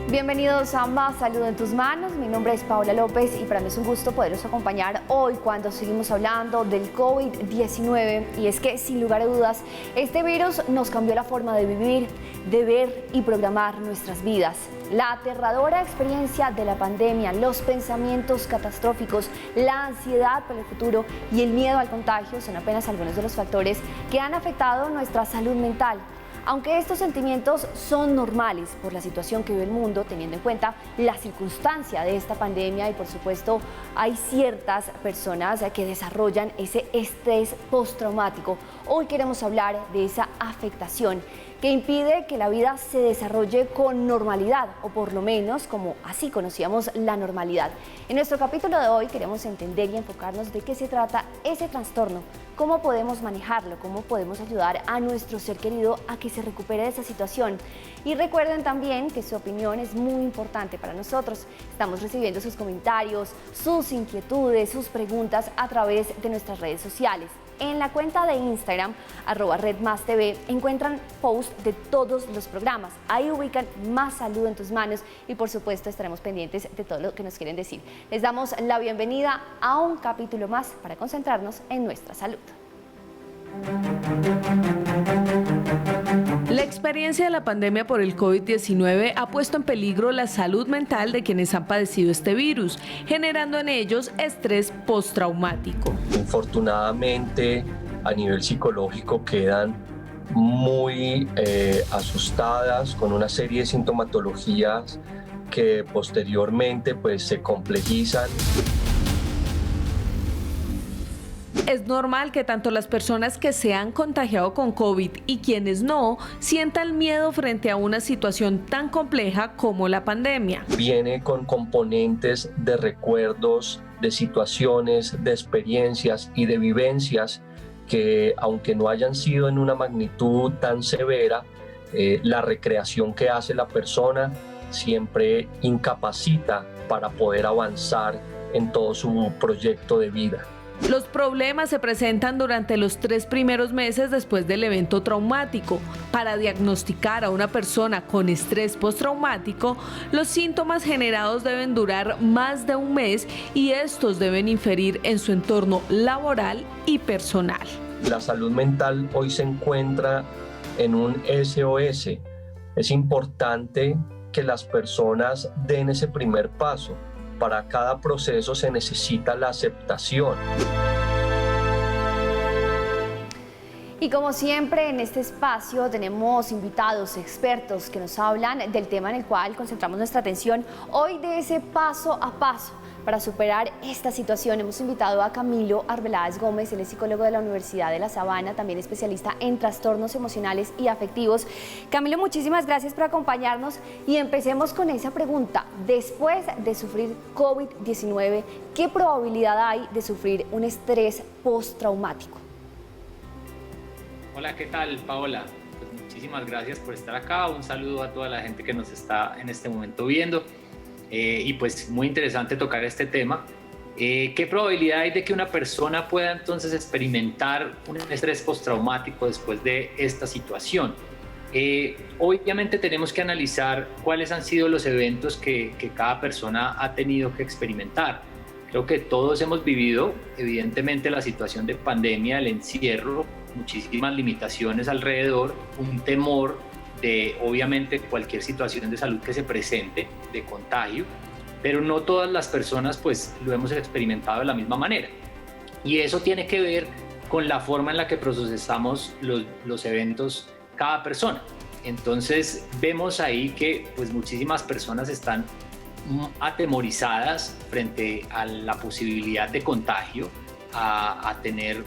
Bienvenidos a Más Salud en tus Manos. Mi nombre es Paola López y para mí es un gusto poderos acompañar hoy cuando seguimos hablando del COVID-19. Y es que, sin lugar a dudas, este virus nos cambió la forma de vivir, de ver y programar nuestras vidas. La aterradora experiencia de la pandemia, los pensamientos catastróficos, la ansiedad por el futuro y el miedo al contagio son apenas algunos de los factores que han afectado nuestra salud mental. Aunque estos sentimientos son normales por la situación que vive el mundo, teniendo en cuenta la circunstancia de esta pandemia y por supuesto hay ciertas personas que desarrollan ese estrés postraumático. Hoy queremos hablar de esa afectación que impide que la vida se desarrolle con normalidad, o por lo menos como así conocíamos la normalidad. En nuestro capítulo de hoy queremos entender y enfocarnos de qué se trata ese trastorno, cómo podemos manejarlo, cómo podemos ayudar a nuestro ser querido a que se recupere de esa situación. Y recuerden también que su opinión es muy importante para nosotros. Estamos recibiendo sus comentarios, sus inquietudes, sus preguntas a través de nuestras redes sociales. En la cuenta de Instagram, @RedMásTV, encuentran posts de todos los programas. Ahí ubican Más Salud en tus Manos y por supuesto estaremos pendientes de todo lo que nos quieren decir. Les damos la bienvenida a un capítulo más para concentrarnos en nuestra salud. La experiencia de la pandemia por el COVID-19 ha puesto en peligro la salud mental de quienes han padecido este virus, generando en ellos estrés postraumático. Infortunadamente, a nivel psicológico quedan muy asustadas con una serie de sintomatologías que posteriormente se complejizan. Es normal que tanto las personas que se han contagiado con COVID y quienes no sientan miedo frente a una situación tan compleja como la pandemia. Viene con componentes de recuerdos, de situaciones, de experiencias y de vivencias que, aunque no hayan sido en una magnitud tan severa, la recreación que hace la persona siempre incapacita para poder avanzar en todo su proyecto de vida. Los problemas se presentan durante los 3 primeros meses después del evento traumático. Para diagnosticar a una persona con estrés postraumático, los síntomas generados deben durar más de un mes y estos deben inferir en su entorno laboral y personal. La salud mental hoy se encuentra en un SOS. Es importante que las personas den ese primer paso. Para cada proceso se necesita la aceptación. Y como siempre en este espacio tenemos invitados, expertos que nos hablan del tema en el cual concentramos nuestra atención. Hoy de ese paso a paso para superar esta situación hemos invitado a Camilo Arbeláez Gómez, él es psicólogo de la Universidad de La Sabana, también especialista en trastornos emocionales y afectivos. Camilo, muchísimas gracias por acompañarnos y empecemos con esa pregunta. Después de sufrir COVID-19, ¿qué probabilidad hay de sufrir un estrés postraumático? Hola, ¿qué tal, Paola? Pues muchísimas gracias por estar acá. Un saludo a toda la gente que nos está en este momento viendo. Y pues muy interesante tocar este tema. ¿Qué probabilidad hay de que una persona pueda entonces experimentar un estrés postraumático después de esta situación? Obviamente tenemos que analizar cuáles han sido los eventos que cada persona ha tenido que experimentar. Creo que todos hemos vivido, evidentemente, la situación de pandemia, el encierro, muchísimas limitaciones alrededor, un temor de, obviamente, cualquier situación de salud que se presente, de contagio, pero no todas las personas pues lo hemos experimentado de la misma manera. Y eso tiene que ver con la forma en la que procesamos los eventos cada persona. Entonces vemos ahí que pues muchísimas personas están atemorizadas frente a la posibilidad de contagio, a tener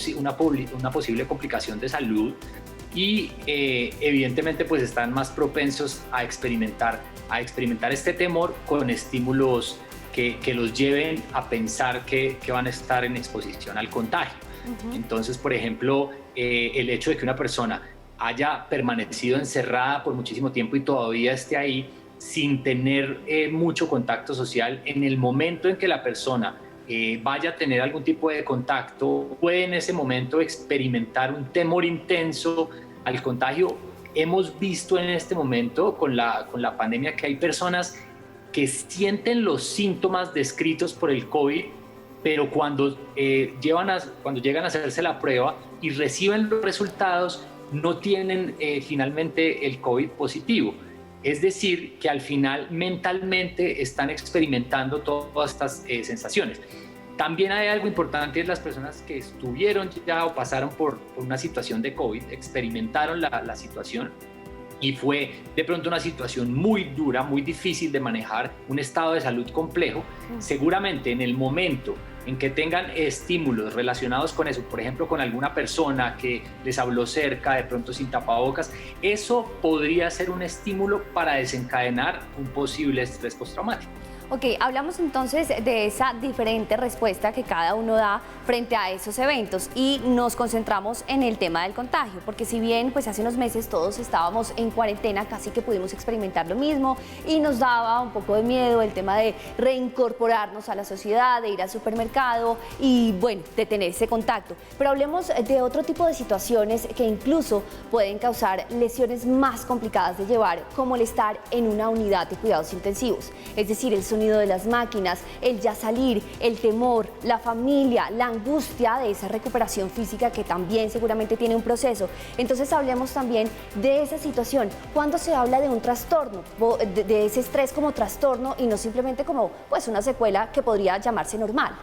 una posible complicación de salud y evidentemente pues están más propensos a experimentar este temor con estímulos que los lleven a pensar que van a estar en exposición al contagio. Entonces, por ejemplo, el hecho de que una persona haya permanecido encerrada por muchísimo tiempo y todavía esté ahí sin tener mucho contacto social, en el momento en que la persona vaya a tener algún tipo de contacto, puede en ese momento experimentar un temor intenso al contagio hemos visto en este momento con la pandemia que hay personas que sienten los síntomas descritos por el COVID, pero cuando llegan a hacerse la prueba y reciben los resultados, no tienen finalmente el COVID positivo. Es decir, que al final mentalmente están experimentando todas estas sensaciones. También hay algo importante, es las personas que estuvieron ya o pasaron por una situación de COVID, experimentaron la situación y fue de pronto una situación muy dura, muy difícil de manejar, un estado de salud complejo. Seguramente en el momento en que tengan estímulos relacionados con eso, por ejemplo, con alguna persona que les habló cerca, de pronto sin tapabocas, eso podría ser un estímulo para desencadenar un posible estrés postraumático. Ok, hablamos entonces de esa diferente respuesta que cada uno da frente a esos eventos y nos concentramos en el tema del contagio, porque si bien pues hace unos meses todos estábamos en cuarentena, casi que pudimos experimentar lo mismo y nos daba un poco de miedo el tema de reincorporarnos a la sociedad, de ir al supermercado y bueno, de tener ese contacto. Pero hablemos de otro tipo de situaciones que incluso pueden causar lesiones más complicadas de llevar, como el estar en una unidad de cuidados intensivos, es decir, el sonido de las máquinas, el ya salir, el temor, la familia, la angustia de esa recuperación física que también seguramente tiene un proceso. Entonces hablemos también de esa situación. ¿Cuándo se habla de un trastorno, de ese estrés como trastorno y no simplemente como pues una secuela que podría llamarse normal?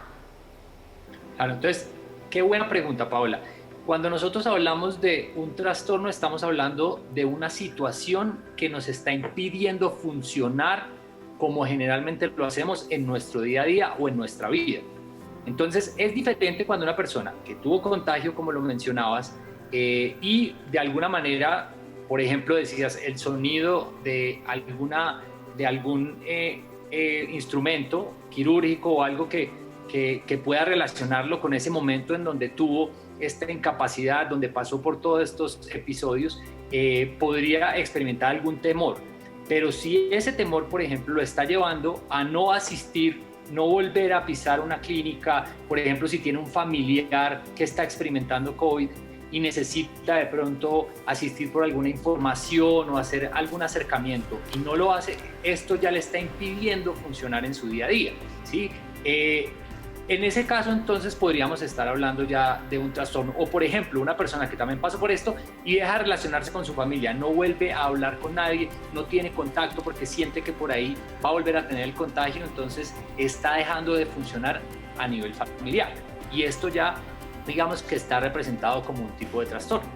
Claro, entonces, qué buena pregunta, Paola. Cuando nosotros hablamos de un trastorno, estamos hablando de una situación que nos está impidiendo funcionar como generalmente lo hacemos en nuestro día a día o en nuestra vida. Entonces es diferente cuando una persona que tuvo contagio, como lo mencionabas, y de alguna manera, por ejemplo, decías el sonido de algún instrumento quirúrgico o algo que pueda relacionarlo con ese momento en donde tuvo esta incapacidad, donde pasó por todos estos episodios, podría experimentar algún temor. Pero si ese temor, por ejemplo, lo está llevando a no asistir, no volver a pisar una clínica, por ejemplo, si tiene un familiar que está experimentando COVID y necesita de pronto asistir por alguna información o hacer algún acercamiento y no lo hace, esto ya le está impidiendo funcionar en su día a día, ¿sí? En ese caso, entonces, podríamos estar hablando ya de un trastorno. O, por ejemplo, una persona que también pasó por esto y deja de relacionarse con su familia, no vuelve a hablar con nadie, no tiene contacto porque siente que por ahí va a volver a tener el contagio, entonces está dejando de funcionar a nivel familiar. Y esto ya, digamos que está representado como un tipo de trastorno.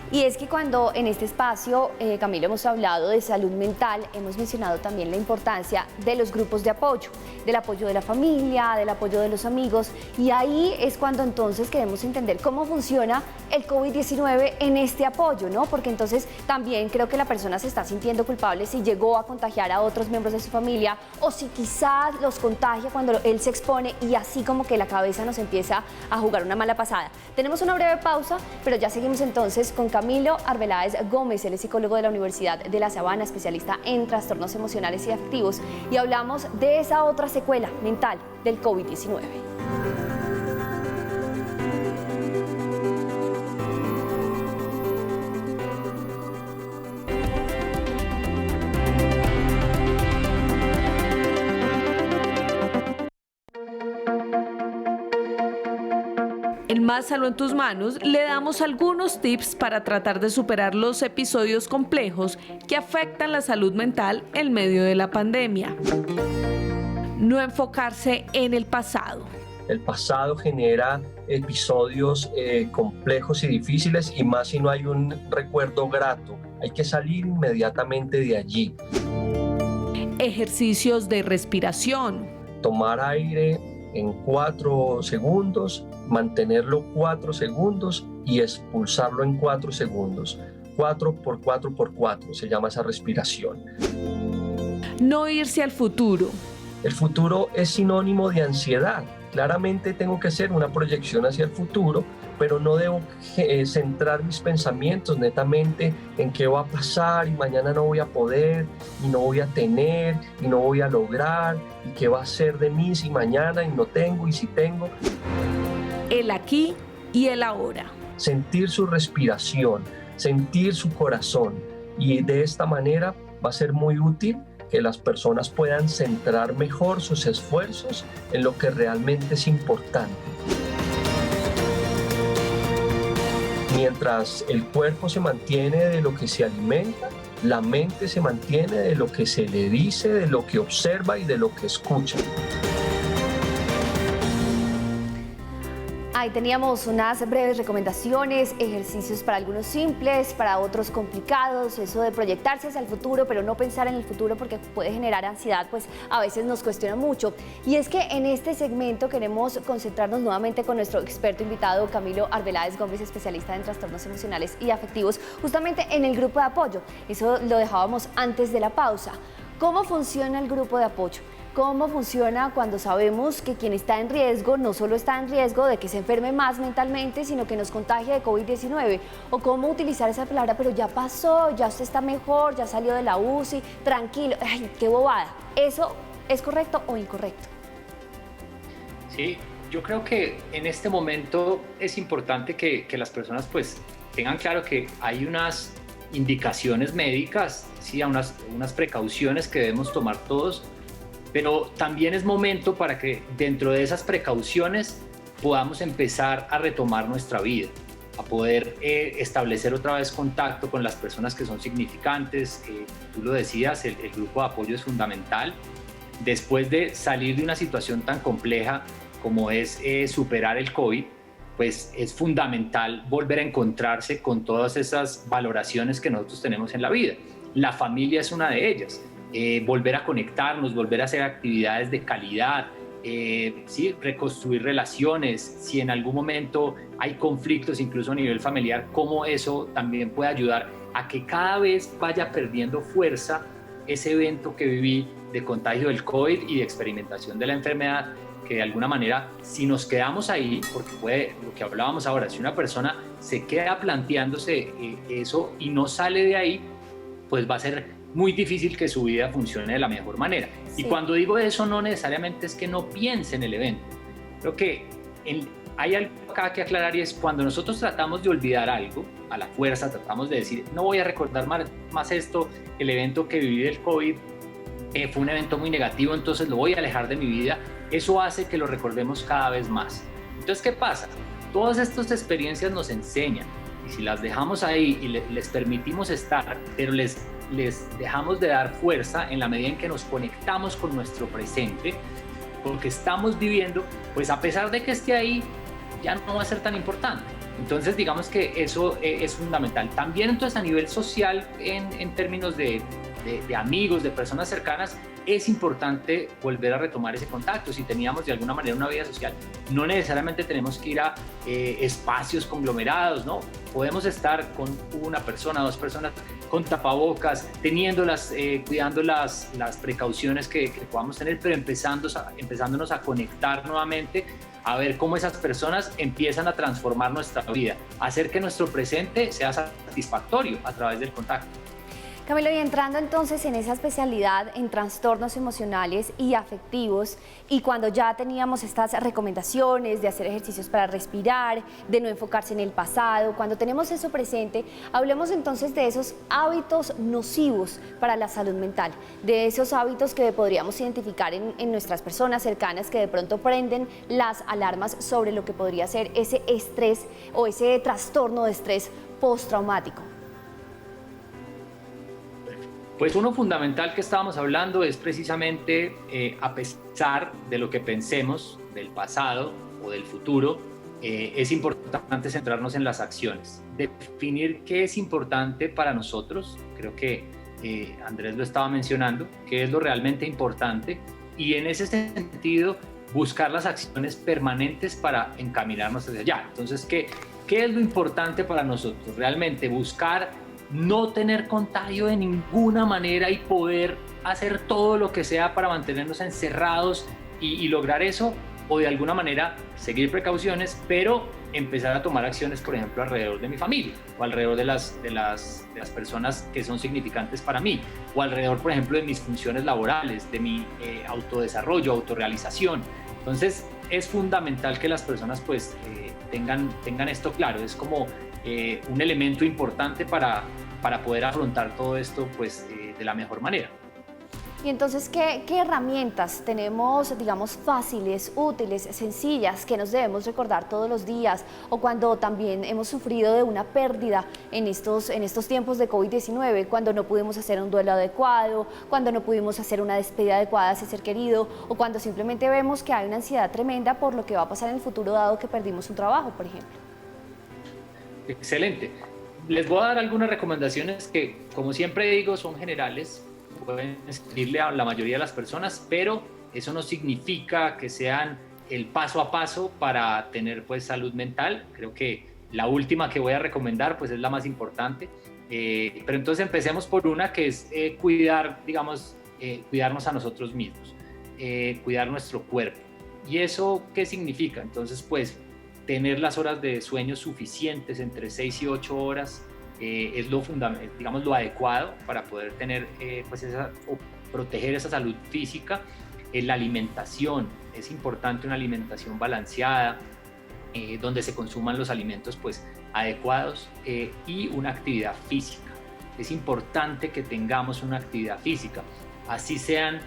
Y es que cuando en este espacio, Camilo, hemos hablado de salud mental, hemos mencionado también la importancia de los grupos de apoyo, del apoyo de la familia, del apoyo de los amigos, y ahí es cuando entonces queremos entender cómo funciona el COVID-19 en este apoyo, ¿no? Porque entonces también creo que la persona se está sintiendo culpable si llegó a contagiar a otros miembros de su familia o si quizás los contagia cuando él se expone y así como que la cabeza nos empieza a jugar una mala pasada. Tenemos una breve pausa, pero ya seguimos entonces con Camilo Arbeláez Gómez, él es psicólogo de la Universidad de La Sabana, especialista en trastornos emocionales y afectivos, y hablamos de esa otra secuela mental del COVID-19. En Más Salud en tus Manos le damos algunos tips para tratar de superar los episodios complejos que afectan la salud mental en medio de la pandemia. No enfocarse en el pasado. El pasado genera episodios complejos y difíciles, y más si no hay un recuerdo grato. Hay que salir inmediatamente de allí. Ejercicios de respiración. Tomar aire en 4 segundos, mantenerlo 4 segundos y expulsarlo en 4 segundos. 4 por 4 por 4 se llama esa respiración. No irse al futuro. El futuro es sinónimo de ansiedad. Claramente tengo que hacer una proyección hacia el futuro, pero no debo centrar mis pensamientos netamente en qué va a pasar y mañana no voy a poder y no voy a tener y no voy a lograr y qué va a ser de mí si mañana y no tengo y si tengo. El aquí y el ahora. Sentir su respiración, sentir su corazón, y de esta manera va a ser muy útil que las personas puedan centrar mejor sus esfuerzos en lo que realmente es importante. Mientras el cuerpo se mantiene de lo que se alimenta, la mente se mantiene de lo que se le dice, de lo que observa y de lo que escucha. Ahí teníamos unas breves recomendaciones, ejercicios para algunos simples, para otros complicados, eso de proyectarse hacia el futuro, pero no pensar en el futuro porque puede generar ansiedad, pues a veces nos cuestiona mucho. Y es que en este segmento queremos concentrarnos nuevamente con nuestro experto invitado, Camilo Arbeláez Gómez, especialista en trastornos emocionales y afectivos, justamente en el grupo de apoyo. Eso lo dejábamos antes de la pausa. ¿Cómo funciona el grupo de apoyo? ¿Cómo funciona cuando sabemos que quien está en riesgo no solo está en riesgo de que se enferme más mentalmente, sino que nos contagie de COVID-19? ¿O cómo utilizar esa palabra, pero ya pasó, ya usted está mejor, ya salió de la UCI, tranquilo? ¡Ay, qué bobada! ¿Eso es correcto o incorrecto? Sí, yo creo que en este momento es importante que las personas pues tengan claro que hay unas indicaciones médicas, ¿sí? unas precauciones que debemos tomar todos, pero también es momento para que dentro de esas precauciones podamos empezar a retomar nuestra vida, a poder establecer otra vez contacto con las personas que son significantes. Tú lo decías, el grupo de apoyo es fundamental. Después de salir de una situación tan compleja como es superar el COVID, pues es fundamental volver a encontrarse con todas esas valoraciones que nosotros tenemos en la vida. La familia es una de ellas. Volver a conectarnos, volver a hacer actividades de calidad, ¿sí? Reconstruir relaciones, si en algún momento hay conflictos incluso a nivel familiar, cómo eso también puede ayudar a que cada vez vaya perdiendo fuerza ese evento que viví de contagio del COVID y de experimentación de la enfermedad, que de alguna manera, si nos quedamos ahí, porque puede, lo que hablábamos ahora, si una persona se queda planteándose eso y no sale de ahí, pues va a ser muy difícil que su vida funcione de la mejor manera. Sí. Y cuando digo eso, no necesariamente es que no piense en el evento. Creo que hay algo acá que aclarar, y es cuando nosotros tratamos de olvidar algo, a la fuerza tratamos de decir, no voy a recordar más esto, el evento que viví del COVID fue un evento muy negativo, entonces lo voy a alejar de mi vida. Eso hace que lo recordemos cada vez más. Entonces, ¿qué pasa? Todas estas experiencias nos enseñan, y si las dejamos ahí y les permitimos estar, pero les dejamos de dar fuerza en la medida en que nos conectamos con nuestro presente, porque estamos viviendo, pues a pesar de que esté ahí, ya no va a ser tan importante. Entonces, digamos que eso es fundamental. También, entonces, a nivel social, en términos de amigos, de personas cercanas, es importante volver a retomar ese contacto. Si teníamos de alguna manera una vida social, no necesariamente tenemos que ir a espacios conglomerados, ¿no? Podemos estar con una persona, dos personas, con tapabocas, cuidando las precauciones que podamos tener, pero empezándonos a conectar nuevamente, a ver cómo esas personas empiezan a transformar nuestra vida, a hacer que nuestro presente sea satisfactorio a través del contacto. Camilo, y entrando entonces en esa especialidad en trastornos emocionales y afectivos, y cuando ya teníamos estas recomendaciones de hacer ejercicios para respirar, de no enfocarse en el pasado, cuando tenemos eso presente, hablemos entonces de esos hábitos nocivos para la salud mental, de esos hábitos que podríamos identificar en nuestras personas cercanas que de pronto prenden las alarmas sobre lo que podría ser ese estrés o ese trastorno de estrés postraumático. Pues uno fundamental que estábamos hablando es precisamente, a pesar de lo que pensemos del pasado o del futuro, es importante centrarnos en las acciones, definir qué es importante para nosotros. Creo que Andrés lo estaba mencionando, qué es lo realmente importante, y en ese sentido buscar las acciones permanentes para encaminarnos hacia allá. Entonces, ¿qué es lo importante para nosotros? Realmente buscar no tener contagio de ninguna manera y poder hacer todo lo que sea para mantenernos encerrados y lograr eso, o de alguna manera seguir precauciones, pero empezar a tomar acciones, por ejemplo, alrededor de mi familia o alrededor de las personas que son significantes para mí, o alrededor, por ejemplo, de mis funciones laborales, de mi autodesarrollo, autorrealización. Entonces, es fundamental que las personas pues tengan esto claro. Es como un elemento importante para poder afrontar todo esto pues, de la mejor manera. Y entonces, ¿qué herramientas tenemos, digamos, fáciles, útiles, sencillas, que nos debemos recordar todos los días o cuando también hemos sufrido de una pérdida en estos tiempos de COVID-19, cuando no pudimos hacer un duelo adecuado, cuando no pudimos hacer una despedida adecuada a ese ser querido o cuando simplemente vemos que hay una ansiedad tremenda por lo que va a pasar en el futuro dado que perdimos un trabajo, por ejemplo? Excelente. Les voy a dar algunas recomendaciones que, como siempre digo, son generales, pueden servirle a la mayoría de las personas, pero eso no significa que sean el paso a paso para tener pues salud mental. Creo que la última que voy a recomendar pues es la más importante, pero entonces empecemos por una que es cuidarnos a nosotros mismos, cuidar nuestro cuerpo. ¿Y eso qué significa? Entonces pues tener las horas de sueño suficientes, entre 6 y 8 horas, es lo fundamental, digamos lo adecuado para poder tener o proteger esa salud física. La alimentación, es importante una alimentación balanceada, donde se consuman los alimentos pues adecuados, y una actividad física. Es importante que tengamos una actividad física, así sea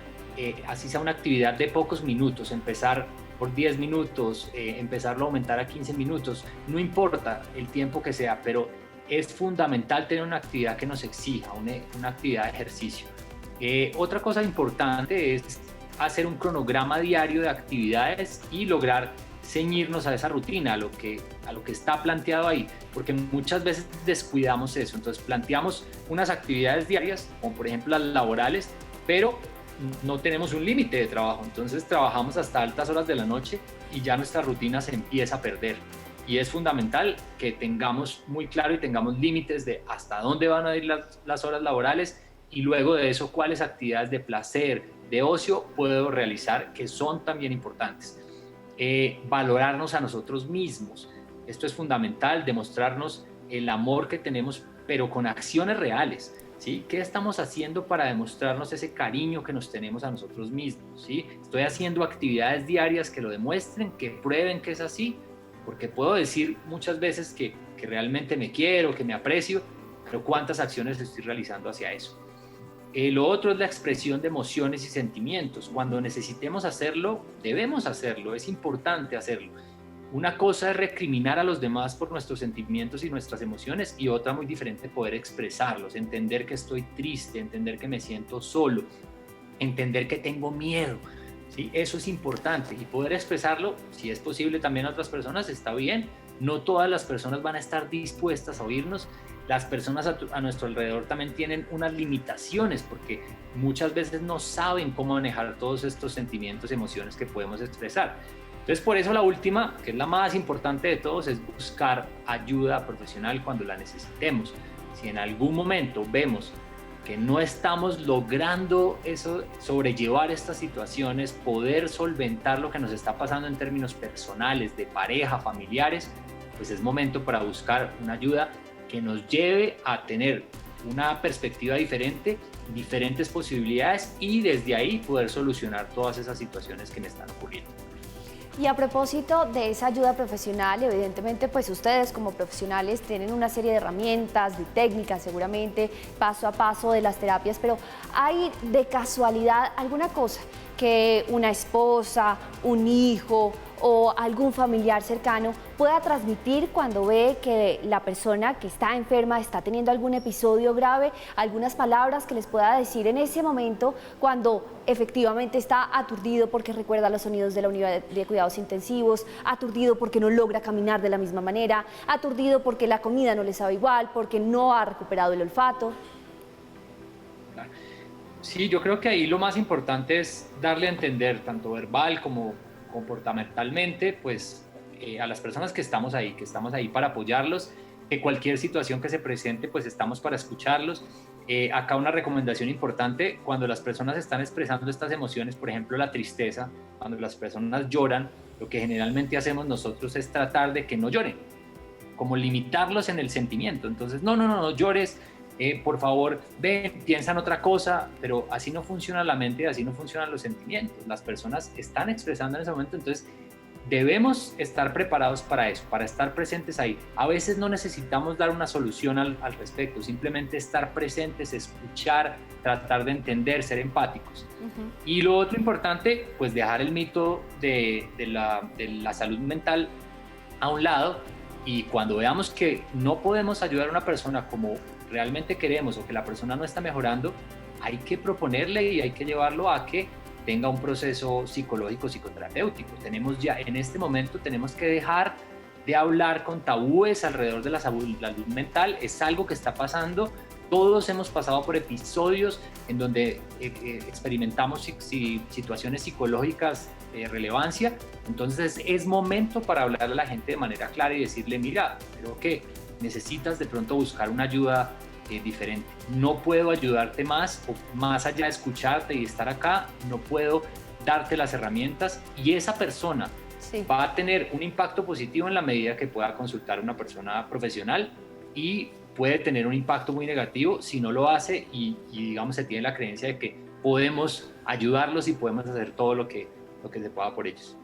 una actividad de pocos minutos, empezar por 10 minutos, empezarlo a aumentar a 15 minutos, no importa el tiempo que sea, pero es fundamental tener una actividad que nos exija, una actividad de ejercicio. Otra cosa importante es hacer un cronograma diario de actividades y lograr ceñirnos a esa rutina, a lo que está planteado ahí, porque muchas veces descuidamos eso. Entonces planteamos unas actividades diarias, como por ejemplo las laborales, pero no tenemos un límite de trabajo, entonces trabajamos hasta altas horas de la noche y ya nuestra rutina se empieza a perder. Y es fundamental que tengamos muy claro y tengamos límites de hasta dónde van a ir las horas laborales y luego de eso cuáles actividades de placer, de ocio puedo realizar, que son también importantes. Valorarnos a nosotros mismos. Esto es fundamental, demostrarnos el amor que tenemos, pero con acciones reales. ¿Sí? ¿Qué estamos haciendo para demostrarnos ese cariño que nos tenemos a nosotros mismos? ¿Sí? Estoy haciendo actividades diarias que lo demuestren, que prueben que es así, porque puedo decir muchas veces que realmente me quiero, que me aprecio, pero ¿cuántas acciones estoy realizando hacia eso? Lo otro es la expresión de emociones y sentimientos. Cuando necesitemos hacerlo, debemos hacerlo, es importante hacerlo. Una cosa es recriminar a los demás por nuestros sentimientos y nuestras emociones, y otra muy diferente, poder expresarlos, entender que estoy triste, entender que me siento solo, entender que tengo miedo. ¿Sí? Eso es importante, y poder expresarlo, si es posible también a otras personas, está bien. No todas las personas van a estar dispuestas a oírnos. Las personas a nuestro alrededor también tienen unas limitaciones porque muchas veces no saben cómo manejar todos estos sentimientos y emociones que podemos expresar. Entonces, por eso la última, que es la más importante de todos, es buscar ayuda profesional cuando la necesitemos. Si en algún momento vemos que no estamos logrando sobrellevar estas situaciones, poder solventar lo que nos está pasando en términos personales, de pareja, familiares, pues es momento para buscar una ayuda que nos lleve a tener una perspectiva diferente, diferentes posibilidades, y desde ahí poder solucionar todas esas situaciones que me están ocurriendo. Y a propósito de esa ayuda profesional, evidentemente pues ustedes como profesionales tienen una serie de herramientas, de técnicas seguramente, paso a paso de las terapias, pero ¿hay de casualidad alguna cosa que una esposa, un hijo o algún familiar cercano pueda transmitir cuando ve que la persona que está enferma está teniendo algún episodio grave, algunas palabras que les pueda decir en ese momento cuando efectivamente está aturdido porque recuerda los sonidos de la unidad de cuidados intensivos, aturdido porque no logra caminar de la misma manera, aturdido porque la comida no le sabe igual, porque no ha recuperado el olfato? Sí, yo creo que ahí lo más importante es darle a entender, tanto verbal como comportamentalmente, pues a las personas que estamos ahí para apoyarlos, que cualquier situación que se presente, pues estamos para escucharlos. Acá una recomendación importante: cuando las personas están expresando estas emociones, por ejemplo la tristeza, cuando las personas lloran, lo que generalmente hacemos nosotros es tratar de que no lloren, como limitarlos en el sentimiento. Entonces, no llores, por favor, ven, piensa en otra cosa, pero así no funciona la mente, así no funcionan los sentimientos. Las personas están expresando en ese momento, entonces debemos estar preparados para eso, para estar presentes ahí. A veces no necesitamos dar una solución al respecto, simplemente estar presentes, escuchar, tratar de entender, ser empáticos. Y lo otro importante, pues dejar el mito de la salud mental a un lado, y cuando veamos que no podemos ayudar a una persona como realmente queremos o que la persona no está mejorando, hay que proponerle y hay que llevarlo a que tenga un proceso psicológico, psicoterapéutico. En este momento tenemos que dejar de hablar con tabúes alrededor de la salud mental. Es algo que está pasando. Todos hemos pasado por episodios en donde experimentamos situaciones psicológicas de relevancia. Entonces es momento para hablarle a la gente de manera clara y decirle, mira, creo que necesitas de pronto buscar una ayuda diferente. No puedo ayudarte más, o más allá de escucharte y estar acá, no puedo darte las herramientas, y esa persona va a tener un impacto positivo en la medida que pueda consultar a una persona profesional, y puede tener un impacto muy negativo si no lo hace y digamos se tiene la creencia de que podemos ayudarlos y podemos hacer todo lo que se pueda por ellos.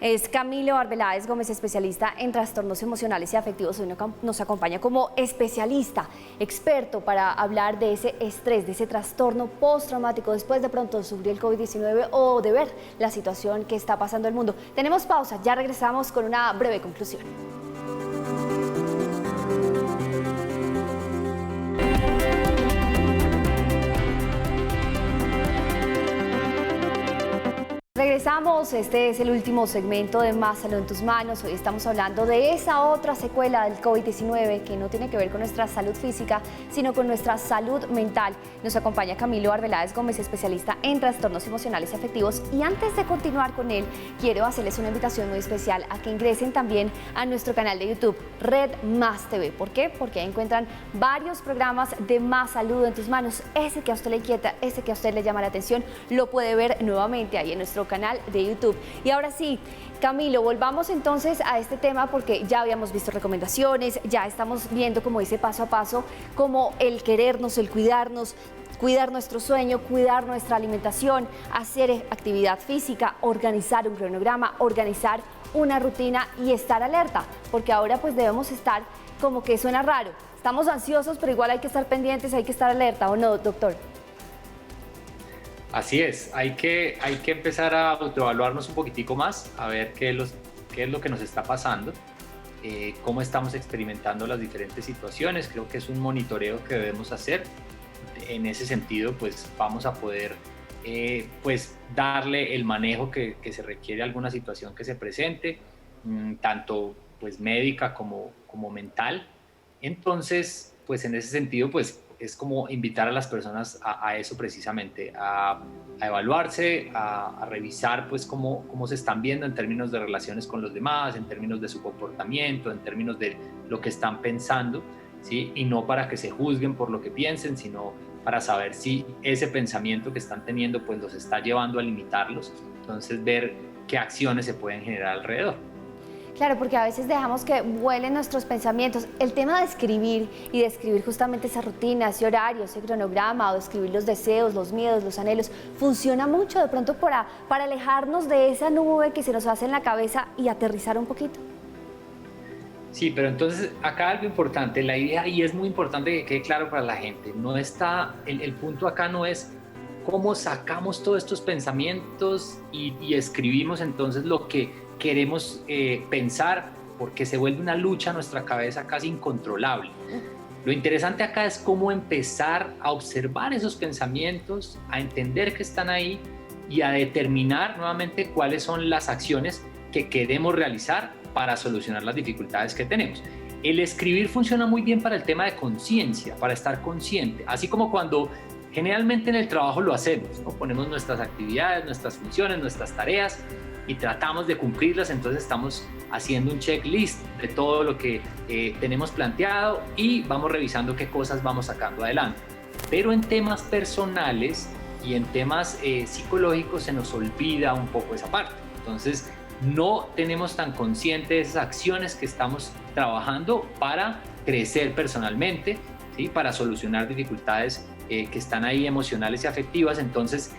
Es Camilo Arbeláez Gómez, especialista en trastornos emocionales y afectivos. Hoy nos acompaña como especialista, experto para hablar de ese estrés, de ese trastorno postraumático después de pronto sufrir el COVID-19 o de ver la situación que está pasando en el mundo. Tenemos pausa, ya regresamos con una breve conclusión. Regresamos, este es el último segmento de Más Salud en tus Manos. Hoy estamos hablando de esa otra secuela del COVID-19 que no tiene que ver con nuestra salud física, sino con nuestra salud mental. Nos acompaña Camilo Arbeláez Gómez, especialista en trastornos emocionales y afectivos. Y antes de continuar con él, quiero hacerles una invitación muy especial a que ingresen también a nuestro canal de YouTube, Red Más TV. ¿Por qué? Porque ahí encuentran varios programas de Más Salud en tus Manos. Ese que a usted le inquieta, ese que a usted le llama la atención, lo puede ver nuevamente ahí en nuestro canal de YouTube. Y ahora sí, Camilo, volvamos entonces a este tema, porque ya habíamos visto recomendaciones, ya estamos viendo como ese paso a paso, como el querernos, el cuidarnos, cuidar nuestro sueño, cuidar nuestra alimentación, hacer actividad física, organizar un cronograma, organizar una rutina y estar alerta, porque ahora pues debemos estar, como que suena raro, estamos ansiosos, pero igual hay que estar pendientes, hay que estar alerta, ¿o no, doctor? Así es, hay que empezar a autoevaluarnos un poquitico más, a ver qué es lo que nos está pasando, cómo estamos experimentando las diferentes situaciones. Creo que es un monitoreo que debemos hacer. En ese sentido, pues vamos a poder pues darle el manejo que se requiere a alguna situación que se presente, tanto pues médica como mental. Entonces, pues en ese sentido, pues es como invitar a las personas a eso precisamente, a evaluarse, a revisar pues cómo se están viendo en términos de relaciones con los demás, en términos de su comportamiento, en términos de lo que están pensando, ¿sí? Y no para que se juzguen por lo que piensen, sino para saber si ese pensamiento que están teniendo pues los está llevando a limitarlos. Entonces ver qué acciones se pueden generar alrededor. Claro, porque a veces dejamos que vuelen nuestros pensamientos. El tema de escribir y de escribir justamente esa rutina, ese horario, ese cronograma, o de escribir los deseos, los miedos, los anhelos, funciona mucho de pronto para alejarnos de esa nube que se nos hace en la cabeza y aterrizar un poquito. Sí, pero entonces acá algo importante, la idea, y es muy importante que quede claro para la gente, no está, el punto acá no es cómo sacamos todos estos pensamientos y escribimos entonces lo que queremos pensar, porque se vuelve una lucha en nuestra cabeza casi incontrolable. Lo interesante acá es cómo empezar a observar esos pensamientos, a entender que están ahí y a determinar nuevamente cuáles son las acciones que queremos realizar para solucionar las dificultades que tenemos. El escribir funciona muy bien para el tema de conciencia, para estar consciente, así como cuando generalmente en el trabajo lo hacemos, ¿no? Ponemos nuestras actividades, nuestras funciones, nuestras tareas y tratamos de cumplirlas, entonces estamos haciendo un checklist de todo lo que tenemos planteado y vamos revisando qué cosas vamos sacando adelante. Pero en temas personales y en temas psicológicos se nos olvida un poco esa parte. Entonces no tenemos tan consciente esas acciones que estamos trabajando para crecer personalmente, ¿sí? Para solucionar dificultades que están ahí emocionales y afectivas. Entonces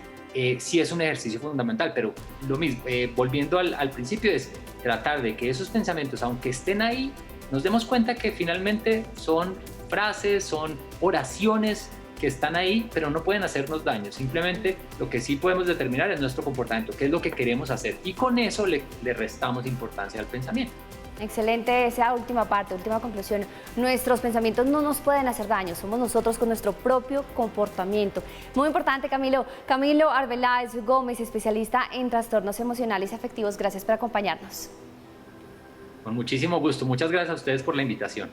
sí es un ejercicio fundamental, pero lo mismo, volviendo al principio, es tratar de que esos pensamientos, aunque estén ahí, nos demos cuenta que finalmente son frases, son oraciones que están ahí, pero no pueden hacernos daño. Simplemente lo que sí podemos determinar es nuestro comportamiento, qué es lo que queremos hacer, y con eso le restamos importancia al pensamiento. Excelente esa última parte, última conclusión. Nuestros pensamientos no nos pueden hacer daño, somos nosotros con nuestro propio comportamiento. Muy importante, Camilo. Camilo Arbeláez Gómez, especialista en trastornos emocionales y afectivos. Gracias por acompañarnos. Con muchísimo gusto. Muchas gracias a ustedes por la invitación.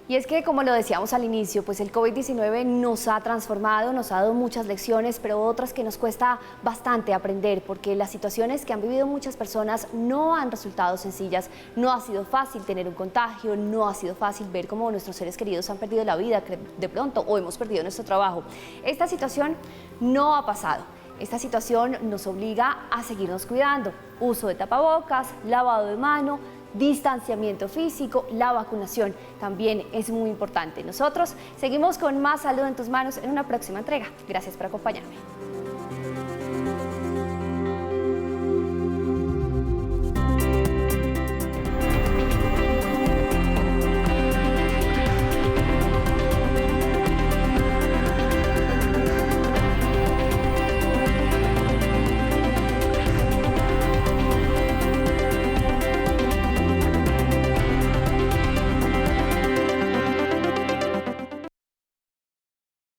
Y es que, como lo decíamos al inicio, pues el COVID-19 nos ha transformado, nos ha dado muchas lecciones, pero otras que nos cuesta bastante aprender, porque las situaciones que han vivido muchas personas no han resultado sencillas. No ha sido fácil tener un contagio, no ha sido fácil ver cómo nuestros seres queridos han perdido la vida de pronto o hemos perdido nuestro trabajo. Esta situación no ha pasado. Esta situación nos obliga a seguirnos cuidando. Uso de tapabocas, lavado de mano, distanciamiento físico, la vacunación también es muy importante. Nosotros seguimos con más Salud en tus Manos en una próxima entrega. Gracias por acompañarme.